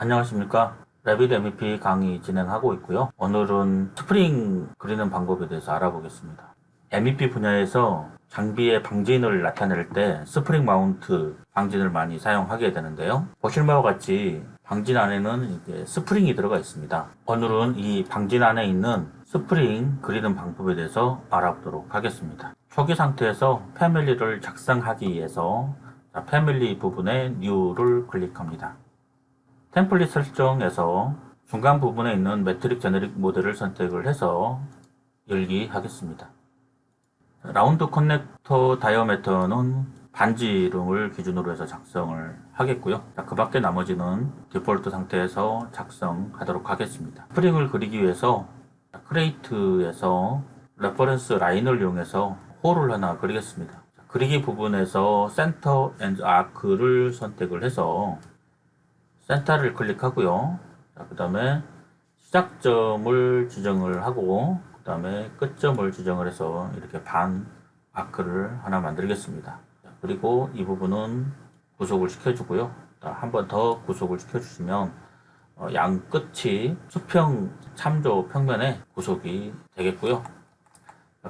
안녕하십니까. 레빗 MEP 강의 진행하고 있고요. 오늘은 스프링 그리는 방법에 대해서 알아보겠습니다. MEP 분야에서 장비의 방진을 나타낼 때 스프링 마운트 방진을 많이 사용하게 되는데요. 보실 바와 같이 방진 안에는 이게 스프링이 들어가 있습니다. 오늘은 이 방진 안에 있는 스프링 그리는 방법에 대해서 알아보도록 하겠습니다. 초기 상태에서 패밀리를 작성하기 위해서 패밀리 부분에 New를 클릭합니다. 템플릿 설정에서 중간 부분에 있는 매트릭 제너릭 모델을 선택을 해서 열기 하겠습니다. 라운드 커넥터 다이어메터는 반지름을 기준으로 해서 작성을 하겠고요. 그 밖에 나머지는 디폴트 상태에서 작성하도록 하겠습니다. 스프링을 그리기 위해서 크레이트에서 레퍼런스 라인을 이용해서 홀을 하나 그리겠습니다. 그리기 부분에서 센터 앤드 아크를 선택을 해서 센터를 클릭하고요. 그 다음에 시작점을 지정을 하고 그 다음에 끝점을 지정을 해서 이렇게 반 아크를 하나 만들겠습니다. 그리고 이 부분은 구속을 시켜주고요. 한 번 더 구속을 시켜주시면 양 끝이 수평 참조 평면에 구속이 되겠고요.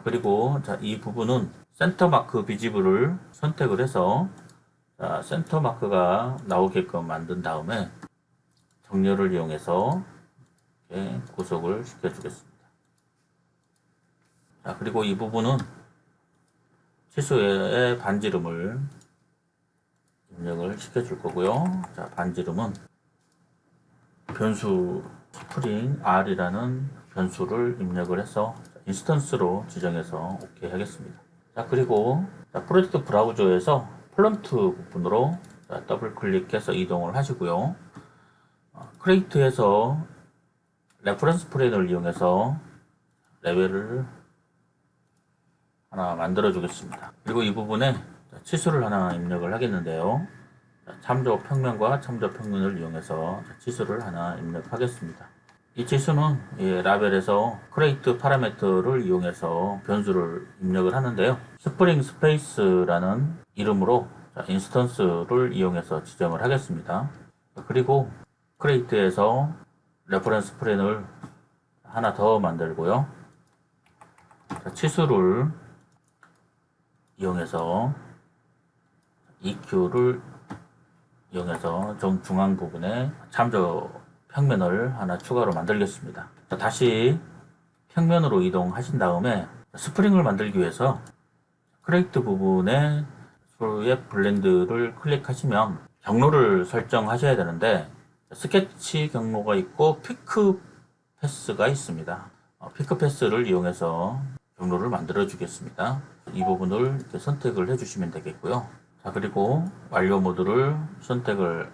그리고 이 부분은 센터 마크 비지블을 선택을 해서 센터 마크가 나오게끔 만든 다음에 정렬을 이용해서 이렇게 구속을 시켜주겠습니다. 그리고 이 부분은 치수의 반지름을 입력을 시켜줄 거고요. 반지름은 변수 스프링 R이라는 변수를 입력을 해서 인스턴스로 지정해서 OK 하겠습니다. 그리고 프로젝트 브라우저에서 폰트 부분으로 더블 클릭해서 이동을 하시고요. 크레이트에서 레퍼런스 프레임을 이용해서 레벨을 하나 만들어 주겠습니다. 그리고 이 부분에 치수를 하나 입력을 하겠는데요. 참조 평면과 참조 평면을 이용해서 치수를 하나 입력하겠습니다. 이 치수는 라벨에서 크레이트 파라미터를 이용해서 변수를 입력을 하는데요. 스프링 스페이스라는 이름으로 인스턴스를 이용해서 지정을 하겠습니다. 그리고 크레이트에서 레퍼런스 프레임을 하나 더 만들고요. 치수를 이용해서 EQ를 이용해서 중앙 부분에 참조 평면을 하나 추가로 만들겠습니다. 다시 평면으로 이동하신 다음에 스프링을 만들기 위해서 크레이트 부분에 소의 블렌드를 클릭하시면 경로를 설정하셔야 되는데 스케치 경로가 있고 피크 패스가 있습니다. 피크 패스를 이용해서 경로를 만들어 주겠습니다. 이 부분을 이렇게 선택을 해 주시면 되겠고요. 그리고 완료 모드를 선택을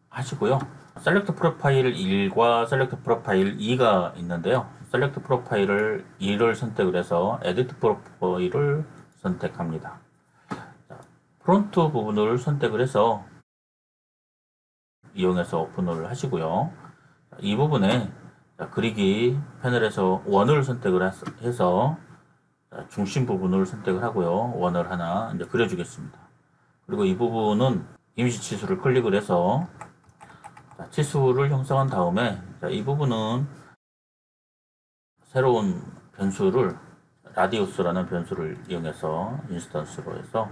하시고요. 셀렉트 프로파일 1과 셀렉트 프로파일 2가 있는데요. 셀렉트 프로파일 2를 선택을 해서 에디트 프로파일을 선택합니다. 프론트 부분을 선택을 해서 이용해서 오픈을 하시고요. 이 부분에 그리기 패널에서 원을 선택을 해서 중심 부분을 선택을 하고요. 원을 하나 이제 그려주겠습니다. 그리고 이 부분은 임시 치수를 클릭을 해서 치수를 형성한 다음에 이 부분은 새로운 변수를 라디우스라는 변수를 이용해서 인스턴스로 해서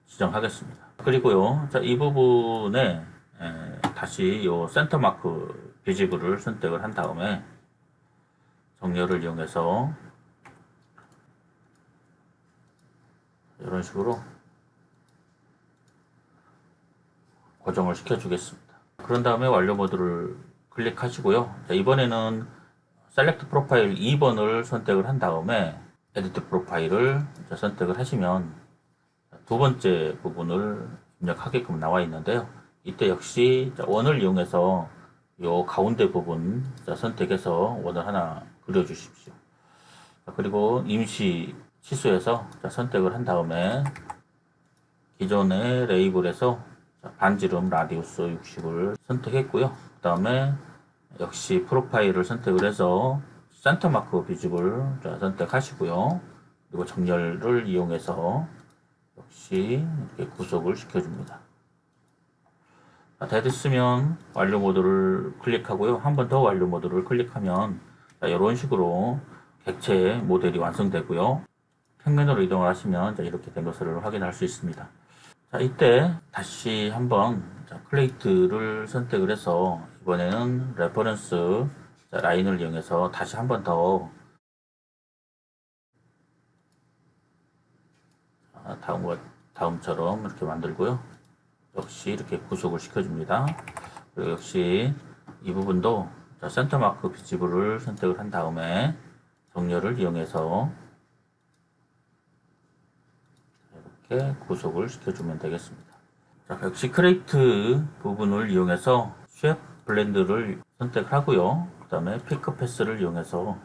지정하겠습니다. 그리고요, 이 부분에 다시 요 센터 마크 비지블을 선택을 한 다음에 정렬을 이용해서 이런 식으로 고정을 시켜주겠습니다. 그런 다음에 완료 모드를 클릭하시고요. 이번에는 셀렉트 프로파일 2번을 선택을 한 다음에 에디트 프로파일을 선택을 하시면 두 번째 부분을 입력하게끔 나와 있는데요. 이때 역시 원을 이용해서 이 가운데 부분 선택해서 원을 하나 그려주십시오. 그리고 임시 치수에서 선택을 한 다음에 기존의 레이블에서 반지름 라디우스 60을 선택했고요. 그 다음에 역시 프로파일을 선택을 해서 센터 마크 비집을 선택하시고요. 그리고 정렬을 이용해서 역시 이렇게 구속을 시켜줍니다. 다 됐으면 완료 모드를 클릭하고요. 한 번 더 완료 모드를 클릭하면 이런 식으로 객체 모델이 완성되고요. 평면으로 이동을 하시면 이렇게 된 것을 확인할 수 있습니다. 자, 이때 다시 한번 클레이트를 선택을 해서 이번에는 레퍼런스 라인을 이용해서 다시 한번 더 다음처럼 이렇게 만들고요. 역시 이렇게 구속을 시켜줍니다. 그리고 역시 이 부분도 센터 마크 비지블을 선택을 한 다음에 정렬을 이용해서 이렇게 구속을 시켜주면 되겠습니다. 자, 역시 크레이트 부분을 이용해서 쉐프 블렌드를 선택하고요. 그 다음에 피크 패스를 이용해서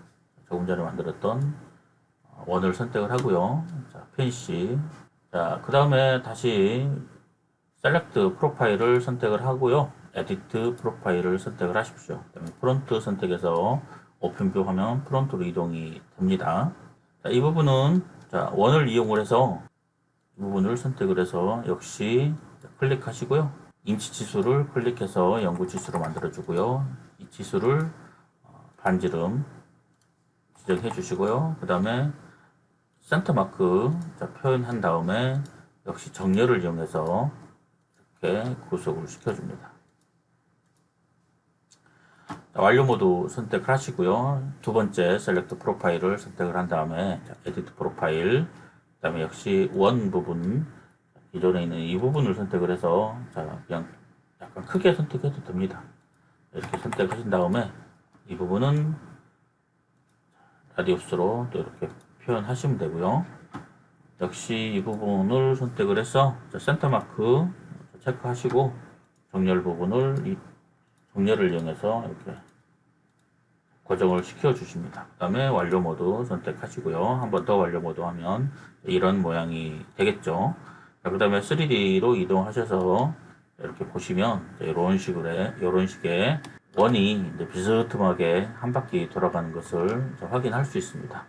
조금 전에 만들었던 원을 선택을 하고요. 자, 펜시. 자, 그 다음에 다시 셀렉트 프로파일을 선택을 하고요. 에디트 프로파일을 선택을 하십시오. 그다음에 프론트 선택해서 오픈뷰 화면 프론트로 이동이 됩니다. 자, 이 부분은 원을 이용을 해서 이 부분을 선택을 해서 역시 클릭하시고요. 인치 지수를 클릭해서 연구 지수로 만들어 주고요. 이 지수를 반지름 지정해 주시고요. 그 다음에 센터 마크 표현한 다음에 역시 정렬을 이용해서 이렇게 구속을 시켜줍니다. 완료 모드 선택을 하시고요. 두 번째 셀렉트 프로파일을 선택을 한 다음에 에디트 프로파일, 그 다음에 역시 원 부분, 기존에 있는 이 부분을 선택을 해서 그냥 약간 크게 선택해도 됩니다. 이렇게 선택하신 다음에 이 부분은 라디우스로 또 이렇게 표현하시면 되고요. 역시 이 부분을 선택을 해서 센터 마크 체크하시고 정렬 부분을 정렬을 이용해서 이렇게 고정을 시켜 주십니다. 그 다음에 완료 모드 선택하시고요. 한 번 더 완료 모드 하면 이런 모양이 되겠죠. 그 다음에 3D로 이동하셔서 이렇게 보시면 이런 식의 원이 비스듬하게 한 바퀴 돌아가는 것을 확인할 수 있습니다.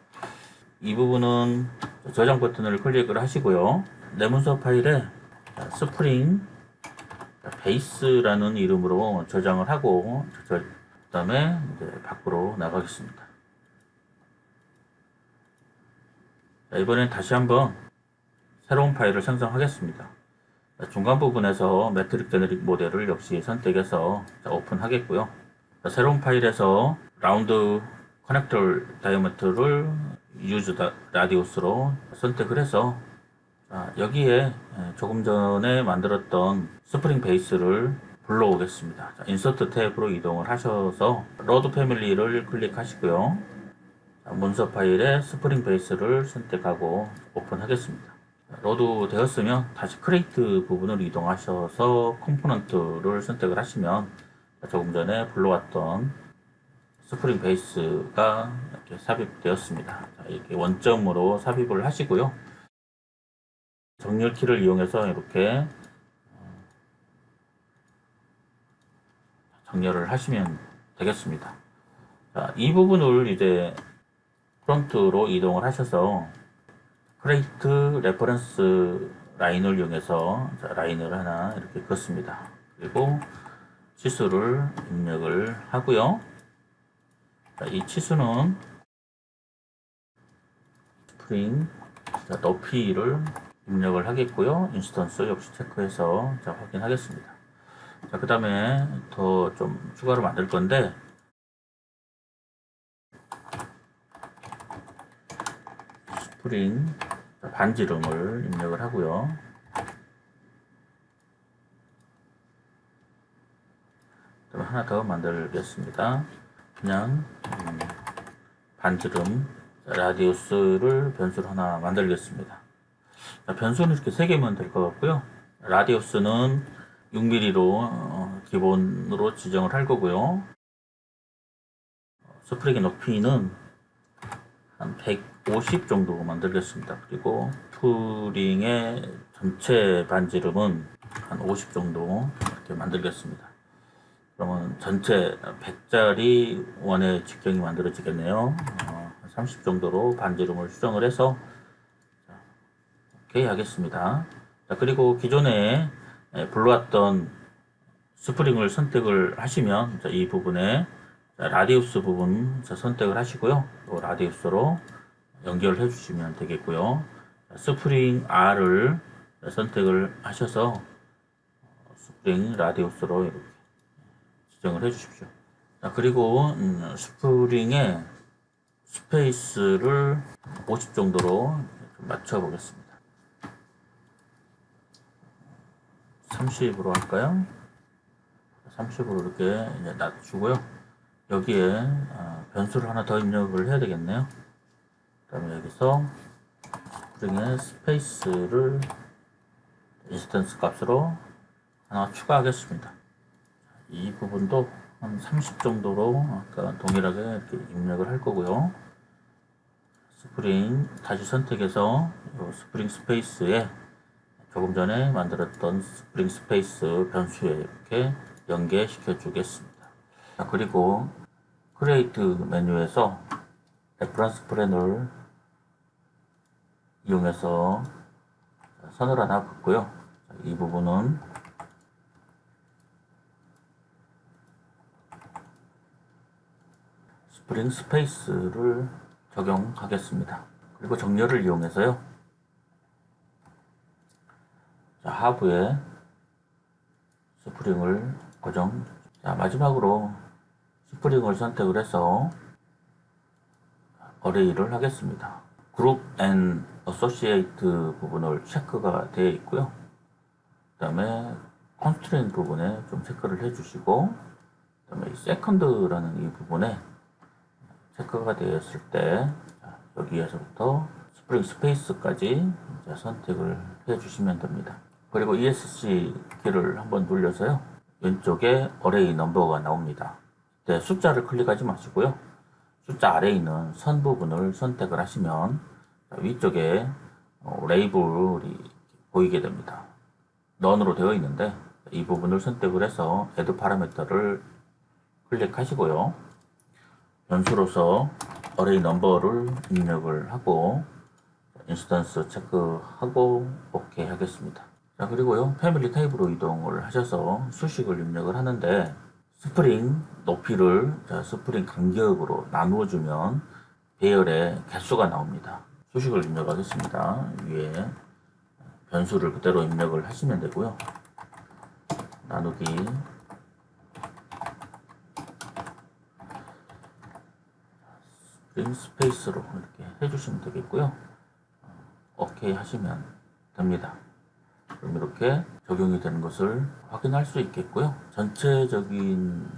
이 부분은 저장 버튼을 클릭을 하시고요. 내 문서 파일에 스프링 베이스라는 이름으로 저장을 하고 그 다음에 밖으로 나가겠습니다. 이번엔 다시 한번 새로운 파일을 생성하겠습니다. 중간 부분에서 매트릭 제너릭 모델을 역시 선택해서 오픈하겠고요. 새로운 파일에서 라운드 커넥터 다이아미터를 유즈 라디우스로 선택을 해서 여기에 조금 전에 만들었던 스프링 베이스를 불러오겠습니다. 인서트 탭으로 이동을 하셔서 로드 패밀리를 클릭하시고요. 문서 파일에 스프링 베이스를 선택하고 오픈하겠습니다. 로드 되었으면 다시 크레이트 부분을 이동하셔서 컴포넌트를 선택을 하시면 조금 전에 불러왔던 스프링 베이스가 이렇게 삽입되었습니다. 이렇게 원점으로 삽입을 하시고요. 정렬 키를 이용해서 이렇게 정렬을 하시면 되겠습니다. 자, 이 부분을 이제 프론트로 이동을 하셔서 크레이트 레퍼런스 라인을 이용해서 라인을 하나 이렇게 긋습니다. 그리고 치수를 입력을 하고요. 자, 이 치수는 스프링 높이를 입력을 하겠고요. 인스턴스 역시 체크해서 확인하겠습니다. 자, 그 다음에 더 좀 추가로 만들 건데 스프링 반지름을 입력을 하고요. 그다음에 하나 더 만들겠습니다. 그냥 반지름 라디우스를 변수를 하나 만들겠습니다. 자, 변수는 이렇게 3개면 될 것 같고요. 라디우스는 6mm로 기본으로 지정을 할 거고요. 스프링의 높이는 한 150 정도 만들겠습니다. 그리고 스프링의 전체 반지름은 한 50 정도 이렇게 만들겠습니다. 그러면 전체 100짜리 원의 직경이 만들어지겠네요. 30 정도로 반지름을 수정을 해서 이렇게 하겠습니다. 자, 그리고 기존에 불러왔던 스프링을 선택을 하시면 이 부분에 라디우스 부분 선택을 하시고요. 또 라디우스로 연결해 주시면 되겠고요. 스프링 R을 선택을 하셔서 스프링 라디우스로 이렇게 지정을 해 주십시오. 그리고 스프링의 스페이스를 50 정도로 맞춰 보겠습니다. 30으로 할까요? 30으로 이렇게 이제 낮추고요. 여기에 변수를 하나 더 입력을 해야 되겠네요. 그 다음에 여기서 스프링의 스페이스를 인스턴스 값으로 하나 추가하겠습니다. 이 부분도 한 30 정도로 아까 동일하게 이렇게 입력을 할 거고요. 스프링 다시 선택해서 스프링 스페이스에 조금 전에 만들었던 스프링 스페이스 변수에 이렇게 연계시켜 주겠습니다. 그리고 크리에이트 메뉴에서 레퍼런스 프레임을 이용해서 선을 하나 긋고요. 이 부분은 스프링 스페이스를 적용하겠습니다. 그리고 정렬을 이용해서요. 하부에 스프링을 고정. 마지막으로 스프링을 선택을 해서 어레이를 하겠습니다. 그룹 앤 어소시에이트 부분을 체크가 되어 있고요. 그 다음에 컨스트레인 부분에 좀 체크를 해주시고, 그 다음에 이 세컨드라는 이 부분에 체크가 되었을 때 여기에서부터 스프링 스페이스까지 선택을 해주시면 됩니다. 그리고 ESC 키를 한번 눌려서요. 왼쪽에 어레이 넘버가 나옵니다. 네, 숫자를 클릭하지 마시고요. 숫자 아래에 있는 선 부분을 선택을 하시면 위쪽에 레이블이 보이게 됩니다. 넌으로 되어 있는데 이 부분을 선택을 해서 Add 파라미터를 클릭하시고요. 변수로서 어레이 넘버를 입력을 하고 인스턴스 체크하고 OK 하겠습니다. 자, 그리고요, 패밀리 테이블로 이동을 하셔서 수식을 입력을 하는데 스프링 높이를 스프링 간격으로 나누어 주면 배열의 개수가 나옵니다. 수식을 입력하겠습니다. 위에 변수를 그대로 입력을 하시면 되고요. 나누기 스프링 스페이스로 이렇게 해주시면 되겠고요. OK 하시면 됩니다. 그럼 이렇게 적용이 되는 것을 확인할 수 있겠고요. 전체적인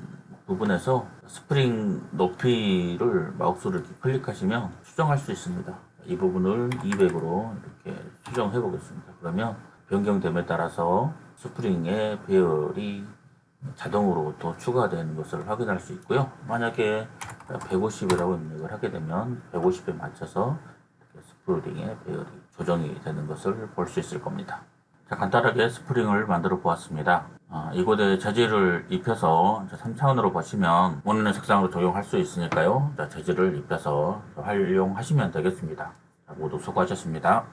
부분에서 스프링 높이를 마우스를 이렇게 클릭하시면 수정할 수 있습니다. 이 부분을 200으로 이렇게 수정해 보겠습니다. 그러면 변경됨에 따라서 스프링의 배열이 자동으로 또 추가되는 것을 확인할 수 있고요. 만약에 150이라고 입력을 하게 되면 150에 맞춰서 스프링의 배열이 조정이 되는 것을 볼 수 있을 겁니다. 자, 간단하게 스프링을 만들어 보았습니다. 이곳에 재질을 입혀서 3차원으로 보시면 원하는 색상으로 적용할 수 있으니까요. 재질을 입혀서 활용하시면 되겠습니다. 자, 모두 수고하셨습니다.